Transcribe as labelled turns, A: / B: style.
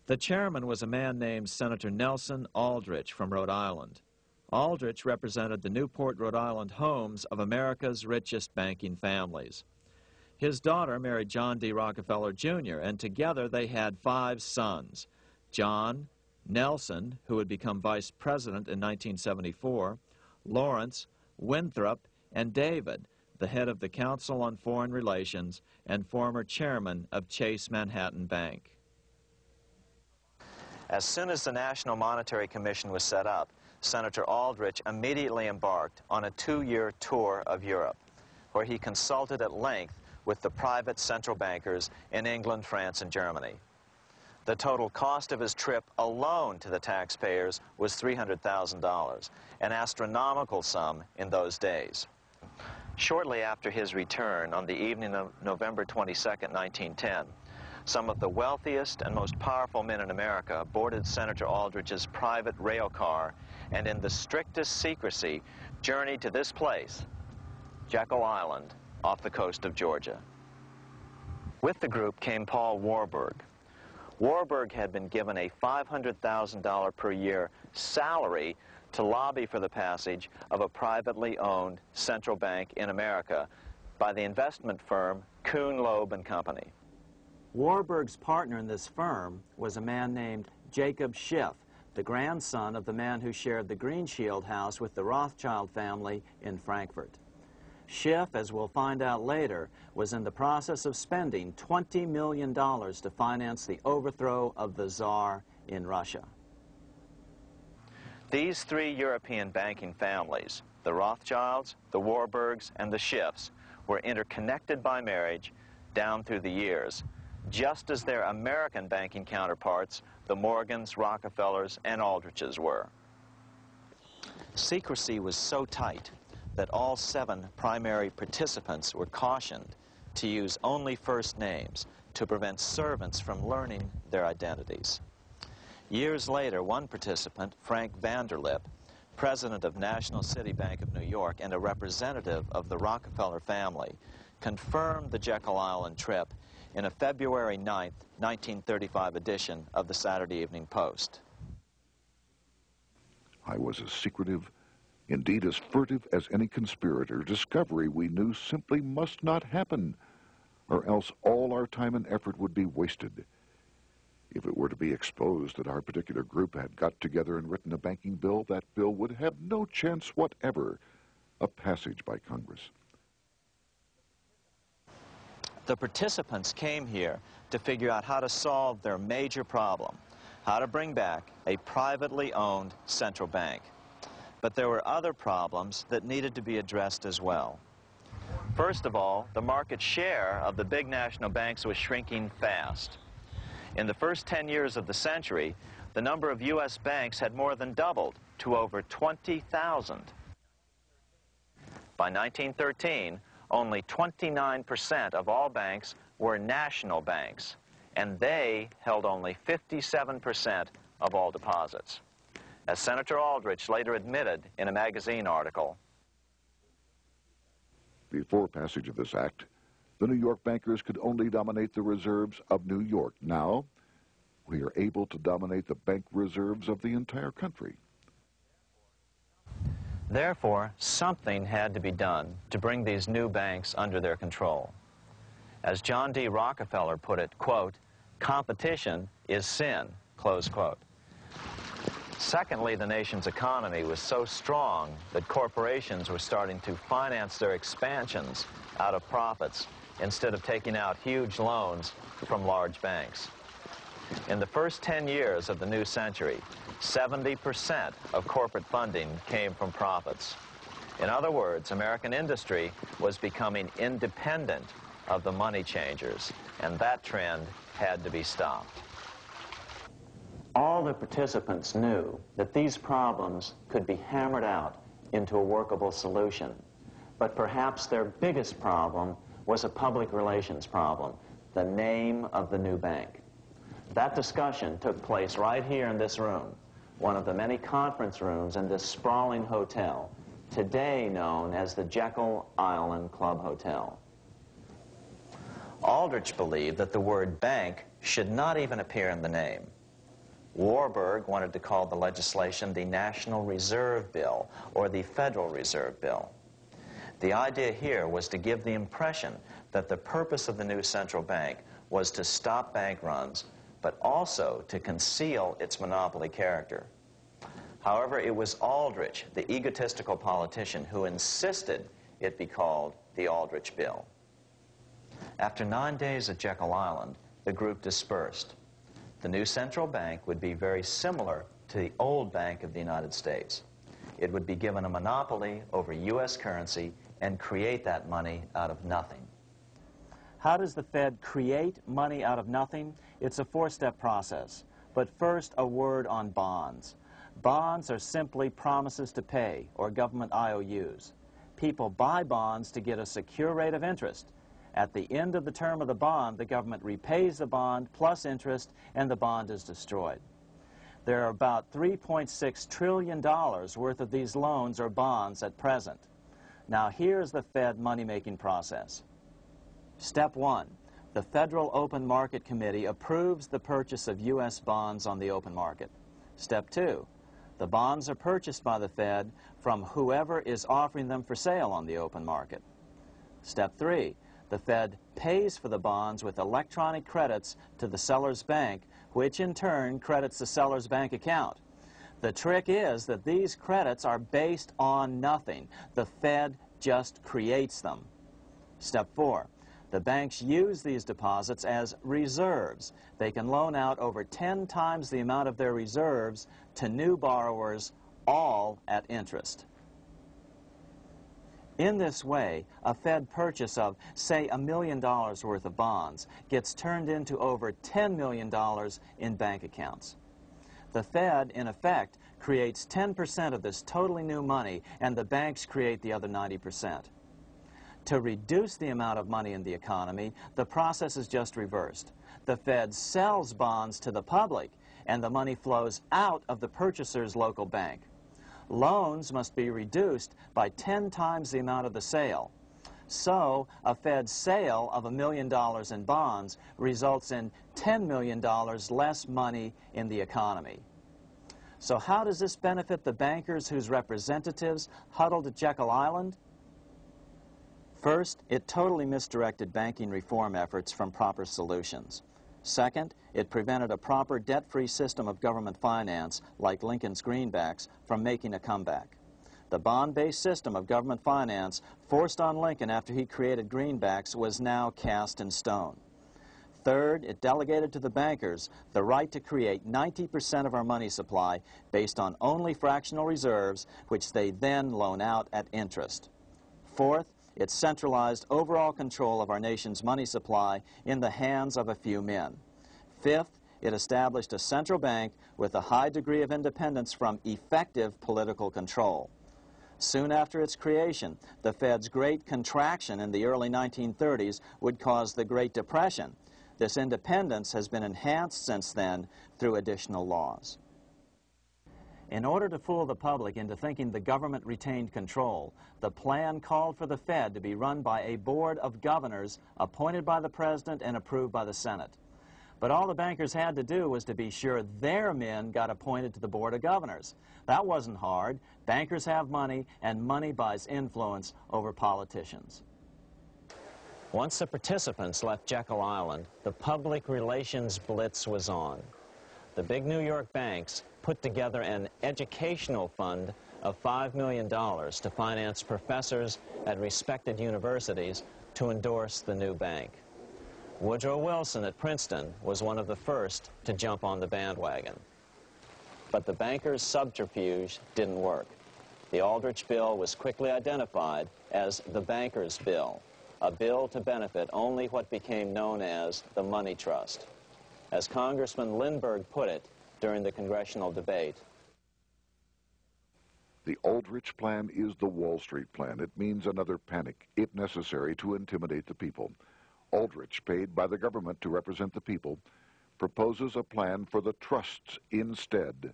A: The chairman was a man named Senator Nelson Aldrich from Rhode Island. Aldrich represented the Newport, Rhode Island homes of America's richest banking families. His daughter married John D. Rockefeller, Jr., and together they had 5 sons: John, Nelson, who would become vice president in 1974, Lawrence, Winthrop, and David, the head of the Council on Foreign Relations and former chairman of Chase Manhattan Bank. As soon as the National Monetary Commission was set up, Senator Aldrich immediately embarked on a 2-year tour of Europe, where he consulted at length with the private central bankers in England, France, and Germany. The total cost of his trip alone to the taxpayers was $300,000, an astronomical sum in those days. Shortly after his return, on the evening of November 22, 1910, some of the wealthiest and most powerful men in America boarded Senator Aldrich's private rail car and in the strictest secrecy journeyed to this place, Jekyll Island, off the coast of Georgia. With the group came Paul Warburg. Warburg had been given a $500,000 per year salary to lobby for the passage of a privately owned central bank in America by the investment firm Kuhn, Loeb and Company. Warburg's partner in this firm was a man named Jacob Schiff, the grandson of the man who shared the Greenshield house with the Rothschild family in Frankfurt. Schiff, as we'll find out later, was in the process of spending $20 million to finance the overthrow of the Tsar in Russia. These 3 European banking families, the Rothschilds, the Warburgs, and the Schiffs, were interconnected by marriage down through the years, just as their American banking counterparts, the Morgans, Rockefellers, and Aldriches were. Secrecy was so tight that all 7 primary participants were cautioned to use only first names to prevent servants from learning their identities. Years later, one participant, Frank Vanderlip, president of National City Bank of New York and a representative of the Rockefeller family, confirmed the Jekyll Island trip in a February 9, 1935 edition of the Saturday Evening Post.
B: I was as secretive, indeed as furtive as any conspirator. Discovery, we knew, simply must not happen, or else all our time and effort would be wasted. If it were to be exposed that our particular group had got together and written a banking bill, that bill would have no chance whatever of passage by Congress.
A: The participants came here to figure out how to solve their major problem, how to bring back a privately owned central bank. But there were other problems that needed to be addressed as well. First of all, the market share of the big national banks was shrinking fast. In the first 10 years of the century, the number of U.S. banks had more than doubled to over 20,000. By 1913, only 29% of all banks were national banks, and they held only 57% of all deposits. As Senator Aldrich later admitted in a magazine article,
B: before passage of this act, the New York bankers could only dominate the reserves of New York. Now, we are able to dominate the bank reserves of the entire country.
A: Therefore, something had to be done to bring these new banks under their control. As John D. Rockefeller put it, quote, "Competition is sin," close quote. Secondly, the nation's economy was so strong that corporations were starting to finance their expansions out of profits instead of taking out huge loans from large banks. In the first 10 years of the new century, 70% of corporate funding came from profits. In other words, American industry was becoming independent of the money changers, and that trend had to be stopped. All the participants knew that these problems could be hammered out into a workable solution, but perhaps their biggest problem was a public relations problem, the name of the new bank. That discussion took place right here in this room, one of the many conference rooms in this sprawling hotel, today known as the Jekyll Island Club Hotel. Aldrich believed that the word bank should not even appear in the name. Warburg wanted to call the legislation the National Reserve Bill or the Federal Reserve Bill. The idea here was to give the impression that the purpose of the new central bank was to stop bank runs, but also to conceal its monopoly character. However, it was Aldrich, the egotistical politician, who insisted it be called the Aldrich Bill. After 9 days at Jekyll Island, the group dispersed. The new central bank would be very similar to the old Bank of the United States. It would be given a monopoly over U.S. currency and create that money out of nothing. How does the Fed create money out of nothing? It's a four-step process. But first, a word on bonds. Bonds are simply promises to pay, or government IOUs. People buy bonds to get a secure rate of interest. At the end of the term of the bond, the government repays the bond plus interest, and the bond is destroyed. There are about $3.6 trillion worth of these loans or bonds at present. Now, here's the Fed money-making process. Step 1. The Federal Open Market Committee approves the purchase of U.S. bonds on the open market. Step 2. The bonds are purchased by the Fed from whoever is offering them for sale on the open market. Step 3. The Fed pays for the bonds with electronic credits to the seller's bank, which in turn credits the seller's bank account. The trick is that these credits are based on nothing. The Fed just creates them. Step 4. The banks use these deposits as reserves. They can loan out over 10 times the amount of their reserves to new borrowers, all at interest. In this way, a Fed purchase of, say, $1 million worth of bonds gets turned into over $10 million in bank accounts. The Fed, in effect, creates 10% of this totally new money, and the banks create the other 90%. To reduce the amount of money in the economy, the process is just reversed. The Fed sells bonds to the public, and the money flows out of the purchaser's local bank. Loans must be reduced by 10 times the amount of the sale. So, a Fed sale of $1 million in bonds results in $10 million less money in the economy. So how does this benefit the bankers whose representatives huddled at Jekyll Island? First, it totally misdirected banking reform efforts from proper solutions. Second, it prevented a proper debt-free system of government finance, like Lincoln's greenbacks, from making a comeback. The bond-based system of government finance forced on Lincoln after he created greenbacks was now cast in stone. Third, it delegated to the bankers the right to create 90% of our money supply based on only fractional reserves, which they then loan out at interest. Fourth, it centralized overall control of our nation's money supply in the hands of a few men. Fifth, it established a central bank with a high degree of independence from effective political control. Soon after its creation, the Fed's great contraction in the early 1930s would cause the Great Depression. This independence has been enhanced since then through additional laws. In order to fool the public into thinking the government retained control, the plan called for the Fed to be run by a board of governors appointed by the President and approved by the Senate. But all the bankers had to do was to be sure their men got appointed to the board of governors. That wasn't hard. Bankers have money, and money buys influence over politicians. Once the participants left Jekyll Island, the public relations blitz was on. The big New York banks put together an educational fund of $5 million to finance professors at respected universities to endorse the new bank. Woodrow Wilson at Princeton was one of the first to jump on the bandwagon. But the bankers' subterfuge didn't work. The Aldrich Bill was quickly identified as the bankers' bill, a bill to benefit only what became known as the money trust. As Congressman Lindbergh put it during the congressional debate,
B: the Aldrich Plan is the Wall Street Plan. It means another panic, if necessary, to intimidate the people. Aldrich, paid by the government to represent the people, proposes a plan for the trusts instead.